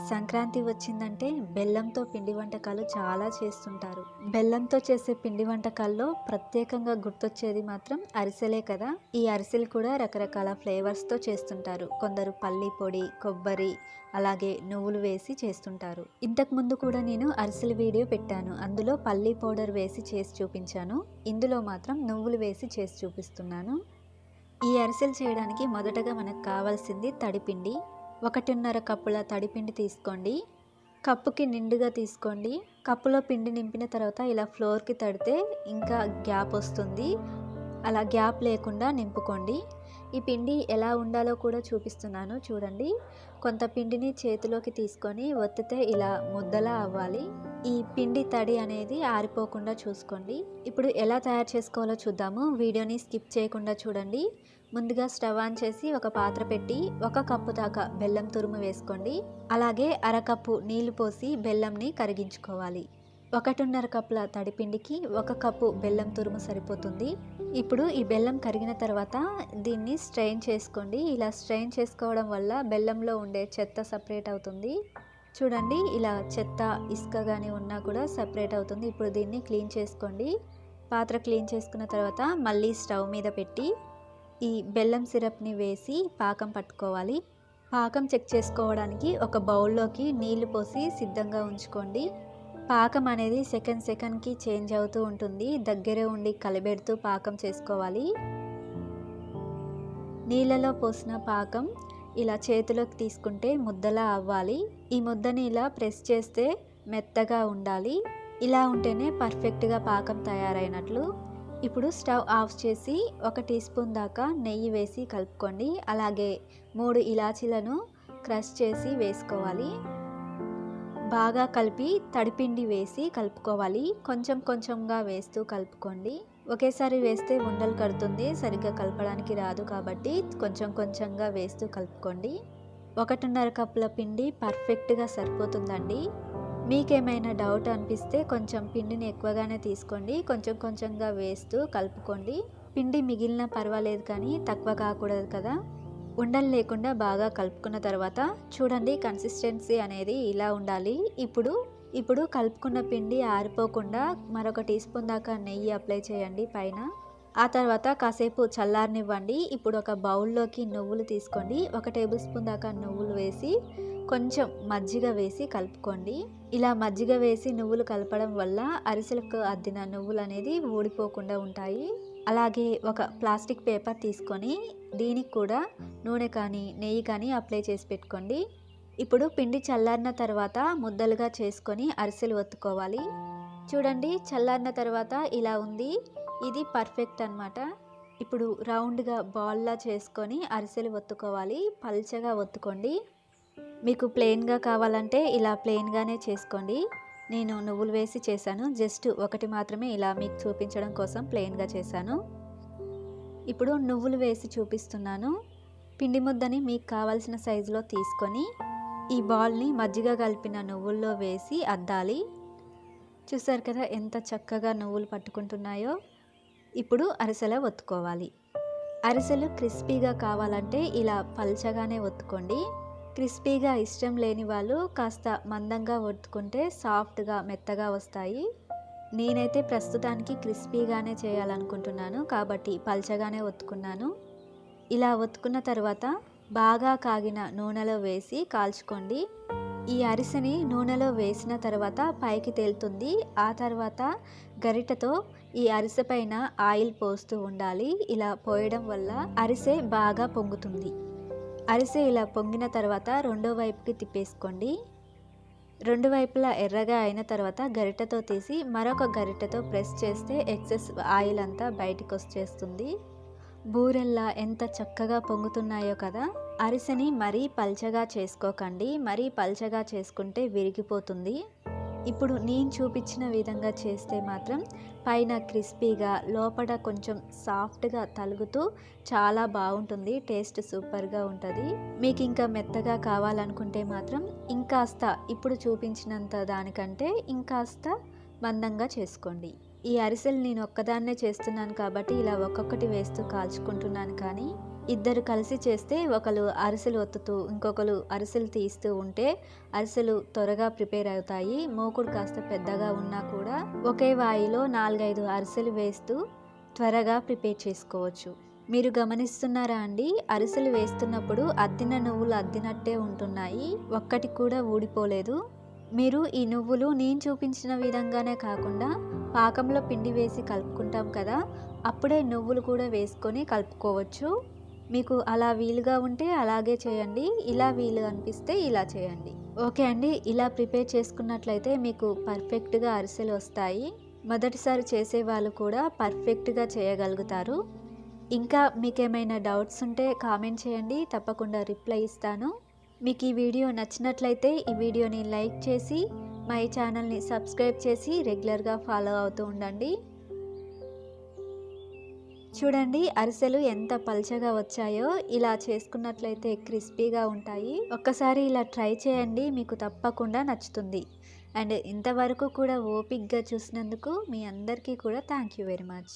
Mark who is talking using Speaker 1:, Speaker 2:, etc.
Speaker 1: సంక్రాంతి వచ్చిందంటే బెల్లంతో పిండి వంటకాలు చాలా చేస్తుంటారు. బెల్లంతో చేసే పిండి వంటకాల్లో ప్రత్యేకంగా గుర్తొచ్చేది మాత్రం అరిసెలే కదా. ఈ అరిసెలు కూడా రకరకాల ఫ్లేవర్స్తో చేస్తుంటారు. కొందరు పల్లి పొడి, కొబ్బరి, అలాగే నువ్వులు వేసి చేస్తుంటారు. ఇంతకు ముందు కూడా నేను అరిసెల వీడియో పెట్టాను. అందులో పల్లి పౌడర్ వేసి చేసి చూపించాను. ఇందులో మాత్రం నువ్వులు వేసి చేసి చూపిస్తున్నాను. ఈ అరిసెలు చేయడానికి మొదటగా మనకు కావాల్సింది తడిపిండి. 1.5 కప్పుల తడిపిండి తీసుకోండి. కప్పుకి నిండుగా తీసుకోండి. కప్పులో పిండి నింపిన తర్వాత ఇలా ఫ్లోర్కి తడితే ఇంకా గ్యాప్ వస్తుంది. అలా గ్యాప్ లేకుండా నింపుకోండి. ఈ పిండి ఎలా ఉండాలో కూడా చూపిస్తున్నాను చూడండి. కొంత పిండిని చేతిలోకి తీసుకొని ఒత్తితే ఇలా ముద్దలా అవ్వాలి. ఈ పిండి తడి అనేది ఆరిపోకుండా చూసుకోండి. ఇప్పుడు ఎలా తయారు చేసుకోవాలో చూద్దాము. వీడియోని స్కిప్ చేయకుండా చూడండి. ముందుగా స్టవ్ ఆన్ చేసి ఒక పాత్ర పెట్టి 1 కప్పు దాకా బెల్లం తురుము వేసుకోండి. అలాగే అరకప్పు నీళ్లు పోసి బెల్లంని కరిగించుకోవాలి. 1.5 కప్పుల తడిపిండికి 1 కప్పు బెల్లం తురుము సరిపోతుంది. ఇప్పుడు ఈ బెల్లం కరిగిన తర్వాత దీన్ని స్ట్రెయిన్ చేసుకోండి. ఇలా స్ట్రెయిన్ చేసుకోవడం వల్ల బెల్లంలో ఉండే చెత్త సపరేట్ అవుతుంది. చూడండి, ఇలా చెత్త ఇసుక కానీ ఉన్నా కూడా సపరేట్ అవుతుంది. ఇప్పుడు దీన్ని క్లీన్ చేసుకోండి. పాత్ర క్లీన్ చేసుకున్న తర్వాత మళ్ళీ స్టవ్ మీద పెట్టి ఈ బెల్లం సిరప్ని వేసి పాకం పట్టుకోవాలి. పాకం చెక్ చేసుకోవడానికి ఒక బౌల్లోకి నీళ్లు పోసి సిద్ధంగా ఉంచుకోండి. పాకం అనేది సెకండ్కి చేంజ్ అవుతూ ఉంటుంది. దగ్గరే ఉండి కలిపెడుతూ పాకం చేసుకోవాలి. నీళ్ళలో పోసిన పాకం ఇలా చేతిలోకి తీసుకుంటే ముద్దలా అవ్వాలి. ఈ ముద్దని ఇలా ప్రెస్ చేస్తే మెత్తగా ఉండాలి. ఇలా ఉంటేనే పర్ఫెక్ట్గా పాకం తయారైనట్లు. ఇప్పుడు స్టవ్ ఆఫ్ చేసి 1 టీ స్పూన్ దాకా నెయ్యి వేసి కలుపుకోండి. అలాగే 3 ఇలాచీలను క్రష్ చేసి వేసుకోవాలి. బాగా కలిపి తడిపిండి వేసి కలుపుకోవాలి. కొంచెంగా వేస్తూ కలుపుకోండి. ఒకేసారి వేస్తే ఉండలు కడుతుంది, సరిగ్గా కలపడానికి రాదు. కాబట్టి కొంచెంగా వేస్తూ కలుపుకోండి. 1.5 కప్పుల పిండి పర్ఫెక్ట్గా సరిపోతుందండి. మీకేమైనా డౌట్ అనిపిస్తే కొంచెం పిండిని ఎక్కువగానే తీసుకోండి. కొంచెంగా వేస్తూ కలుపుకోండి. పిండి మిగిలిన పర్వాలేదు కానీ తక్కువ కాకూడదు కదా. ఉండలు లేకుండా బాగా కలుపుకున్న తర్వాత చూడండి, కన్సిస్టెన్సీ అనేది ఇలా ఉండాలి. ఇప్పుడు కలుపుకున్న పిండి ఆరిపోకుండా మరొక టీ స్పూన్ దాకా నెయ్యి అప్లై చేయండి పైన. ఆ తర్వాత కాసేపు చల్లారనివ్వండి. ఇప్పుడు ఒక బౌల్లోకి నువ్వులు తీసుకోండి. 1 టేబుల్ స్పూన్ దాకా నువ్వులు వేసి కొంచెం మజ్జిగ వేసి కలుపుకోండి. ఇలా మజ్జిగ వేసి నువ్వులు కలపడం వల్ల అరిసెలకు అద్దిన నువ్వులు అనేది ఊడిపోకుండా ఉంటాయి. అలాగే ఒక ప్లాస్టిక్ పేపర్ తీసుకొని దీనికి కూడా నూనె కానీ నెయ్యి కానీ అప్లై చేసి పెట్టుకోండి. ఇప్పుడు పిండి చల్లారిన తర్వాత ముద్దలుగా చేసుకొని అరిసెలు ఒత్తుకోవాలి. చూడండి, చల్లారిన తర్వాత ఇలా ఉంది. ఇది పర్ఫెక్ట్ అన్నమాట. ఇప్పుడు రౌండ్గా బాల్లా చేసుకొని అరిసెలు ఒత్తుకోవాలి. పల్చగా ఒత్తుకోండి. మీకు ప్లెయిన్గా కావాలంటే ఇలా ప్లెయిన్గానే చేసుకోండి. నేను నువ్వులు వేసి చేశాను. జస్ట్ ఒకటి మాత్రమే ఇలా మీకు చూపించడం కోసం ప్లెయిన్గా చేశాను. ఇప్పుడు నువ్వులు వేసి చూపిస్తున్నాను. పిండి ముద్దని మీకు కావాల్సిన సైజులో తీసుకొని ఈ బాల్ని మజ్జిగ కలిపిన నువ్వుల్లో వేసి అద్దాలి. చూసారు కదా ఎంత చక్కగా నువ్వులు పట్టుకుంటున్నాయో. ఇప్పుడు అరిసెల ఒత్తుకోవాలి. అరిసెలు క్రిస్పీగా కావాలంటే ఇలా పల్చగానే ఒత్తుకోండి. క్రిస్పీగా ఇష్టం లేని వాళ్ళు కాస్త మందంగా ఒత్తుకుంటే సాఫ్ట్గా మెత్తగా వస్తాయి. నేనైతే ప్రస్తుతానికి క్రిస్పీగానే చేయాలనుకుంటున్నాను కాబట్టి పల్చగానే ఒత్తుకున్నాను. ఇలా ఒత్తుకున్న తర్వాత బాగా కాగిన నూనెలో వేసి కాల్చుకోండి. ఈ అరిసెని నూనెలో వేసిన తర్వాత పైకి తేలుతుంది. ఆ తర్వాత గరిటెతో ఈ అరిసె పైన ఆయిల్ పోస్తూ ఉండాలి. ఇలా పోయడం వల్ల అరిసె బాగా పొంగుతుంది. అరిసె ఇలా పొంగిన తర్వాత రెండో వైపుకి తిప్పేసుకోండి. 2 వైపులా ఎర్రగా అయిన తర్వాత గరిటెతో తీసి మరొక గరిటెతో ప్రెస్ చేస్తే ఎక్సెస్ ఆయిల్ అంతా బయటికి వచ్చేస్తుంది. బూరెల్లా ఎంత చక్కగా పొంగుతున్నాయో కదా. అరిసెని మరీ పల్చగా చేసుకోకండి. మరీ పల్చగా చేసుకుంటే విరిగిపోతుంది. ఇప్పుడు నేను చూపించిన విధంగా చేస్తే మాత్రం పైన క్రిస్పీగా లోపల కొంచెం సాఫ్ట్గా తలుగుతూ చాలా బాగుంటుంది. టేస్ట్ సూపర్గా ఉంటుంది. మీకు ఇంకా మెత్తగా కావాలనుకుంటే మాత్రం ఇంకాస్త ఇప్పుడు చూపించినంత దానికంటే ఇంకాస్త మందంగా చేసుకోండి. ఈ అరిసెలు నేను ఒక్కదాన్నే చేస్తున్నాను కాబట్టి ఇలా ఒక్కొక్కటి వేస్తూ కాల్చుకుంటున్నాను. కానీ ఇద్దరు కలిసి చేస్తే ఒకరు అరిసెలు ఒత్తుతూ ఇంకొకరు అరిసెలు తీస్తూ ఉంటే అరిసెలు త్వరగా ప్రిపేర్ అవుతాయి. మూకుడు కాస్త పెద్దగా ఉన్నా కూడా ఒకే వాయిలో 4-5 అరిసెలు వేస్తూ త్వరగా ప్రిపేర్ చేసుకోవచ్చు. మీరు గమనిస్తున్నారా అండి, అరిసెలు వేస్తున్నప్పుడు అద్దిన నువ్వులు అద్దినట్టే ఉంటున్నాయి, ఒక్కటి కూడా ఊడిపోలేదు. మీరు ఈ నువ్వులు నేను చూపించిన విధంగానే కాకుండా పాకంలో పిండి వేసి కలుపుకుంటాం కదా, అప్పుడే నువ్వులు కూడా వేసుకొని కలుపుకోవచ్చు. మీకు అలా వీలుగా ఉంటే అలాగే చేయండి, ఇలా వీలు అనిపిస్తే ఇలా చేయండి. ఓకే అండి, ఇలా ప్రిపేర్ చేసుకున్నట్లయితే మీకు పర్ఫెక్ట్గా అరిసెలు వస్తాయి. మొదటిసారి చేసే వాళ్ళు కూడా పర్ఫెక్ట్గా చేయగలుగుతారు. ఇంకా మీకేమైనా డౌట్స్ ఉంటే కామెంట్ చేయండి, తప్పకుండా రిప్లై ఇస్తాను. మీకు ఈ వీడియో నచ్చినట్లయితే ఈ వీడియోని లైక్ చేసి మా ఈ ఛానల్ని సబ్స్క్రైబ్ చేసి రెగ్యులర్గా ఫాలో అవుతూ ఉండండి. చూడండి అరిసెలు ఎంత పల్చగా వచ్చాయో, ఇలా చేసుకున్నట్లయితే క్రిస్పీగా ఉంటాయి. ఒక్కసారి ఇలా ట్రై చేయండి, మీకు తప్పకుండా నచ్చుతుంది. అండ్ ఇంతవరకు కూడా ఓపిక్గా చూసినందుకు మీ అందరికీ కూడా థ్యాంక్ యూ వెరీ మచ్.